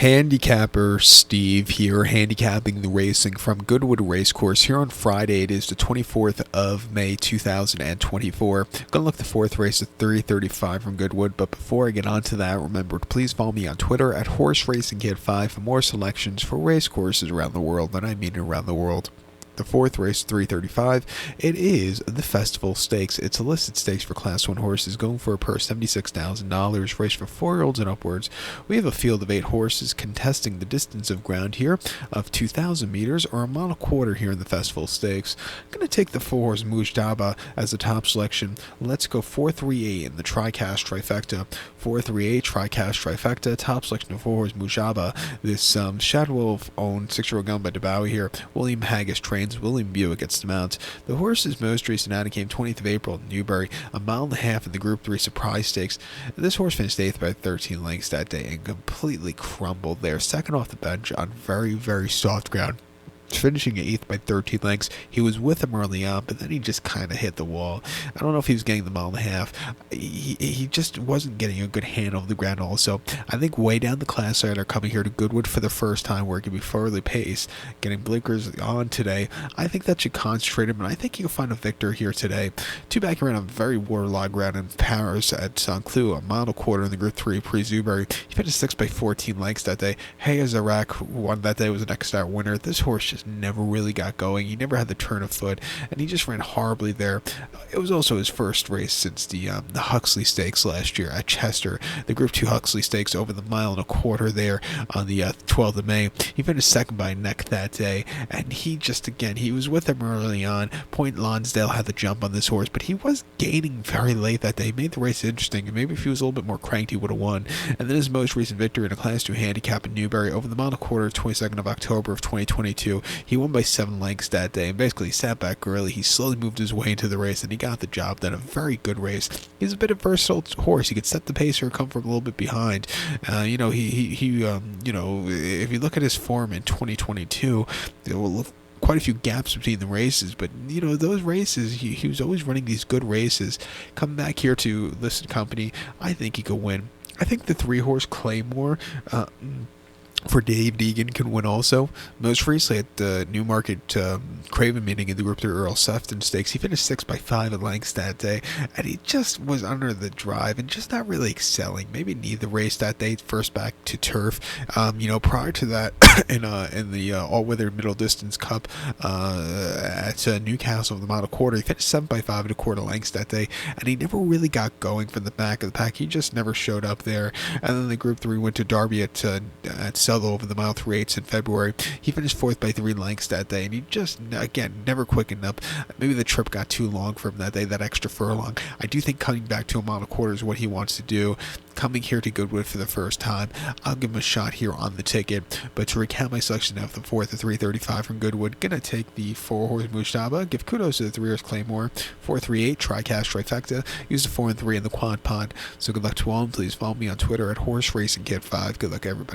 Handicapper Steve here, handicapping the racing from Goodwood Racecourse here on Friday. It is the 24th of May 2024. Gonna look the fourth race at 3:35 from Goodwood, but before I get on to that, remember to please follow me on Twitter at HorseRacingKid5 for more selections for race courses around the world, and I mean around the world. The fourth race, 3:35, it is the Festival Stakes. It's a listed stakes for Class 1 horses going for a purse $76,000, race for 4-year-olds and upwards. We have a field of 8 horses contesting the distance of ground here of 2,000 meters or a mile and a quarter here in the Festival Stakes. I'm going to take the 4-horse Mujdaba as the top selection. Let's go 4-3-8 in the TriCast trifecta. 4-3-8 TriCast trifecta, top selection of 4-horse Mujdaba. This Shadow Wolf-owned 6-year-old gun by DeBowie here. William Haggis trains. William Buick gets the mount. The horse's most recent outing came 20th of April in Newbury, a mile and a half in the Group 3 Surprise Stakes. This horse finished 8th by 13 lengths that day and completely crumbled there. Second off the bench on very, very soft ground. Finishing 8th by 13 lengths. He was with him early on, but then he just kind of hit the wall. I don't know if he was getting the mile and a half. He just wasn't getting a good handle of the ground also. I think way down the class side are coming here to Goodwood for the first time where it can be fairly paced. Getting blinkers on today. I think that should concentrate him, and I think he'll find a victor here today. Two back around a very waterlogged ground in Paris at Saint-Cloud, a mile and a quarter in the Group 3 Prix-Zouberry. He finished 6th by 14 lengths that day. Hey Zarak won that day, was the next start winner. This horse just never really got going. He never had the turn of foot, and he just ran horribly there. It was also his first race since the Huxley Stakes last year at Chester, the Group 2 Huxley Stakes over the mile and a quarter there on the 12th of May. He finished 2nd by a neck that day, and he just, again, he was with him early on. Point Lonsdale had the jump on this horse, but he was gaining very late that day. He made the race interesting, and maybe if he was a little bit more cranked, he would have won. And then his most recent victory in a Class 2 handicap in Newbury over the mile and a quarter, 22nd of October of 2022. He won by 7 lengths that day, and basically sat back early. He slowly moved his way into the race, and he got the job done. A very good race. He's a bit of a versatile horse. He could set the pace or come from a little bit behind. You know, if you look at his form in 2022, there will quite a few gaps between the races, but you know, those races, he was always running these good races. Come back here to listed company, I think he could win. I think the 3-horse Claymore for Dave Deegan can win also. Most recently at the Newmarket Craven meeting in the Group 3 Earl Sefton Stakes, he finished 6th by 5 lengths that day, and he just was under the drive and just not really excelling. Maybe need the race that day, first back to turf. You know, prior to that, in the all-weather middle distance cup at Newcastle of the mile and a quarter, he finished 7th by 5 1/4 lengths that day, and he never really got going from the back of the pack. He just never showed up there. And then the Group 3 went to Derby at over the mile 3/8 in February. He finished 4th by 3 lengths that day, and he just, again, never quickened up. Maybe the trip got too long for him that day, that extra furlong. I do think coming back to a mile and a quarter is what he wants to do. Coming here to Goodwood for the first time, I'll give him a shot here on the ticket. But to recount my selection of the 4th at 3:35 from Goodwood, gonna take the 4-horse Mujdaba, give kudos to the 3-horse Claymore, 4-3-8 TriCast trifecta, use the 4 and 3 in the quad pod. So good luck to all, and please follow me on Twitter at HorseRacingKid5. Good luck, everybody.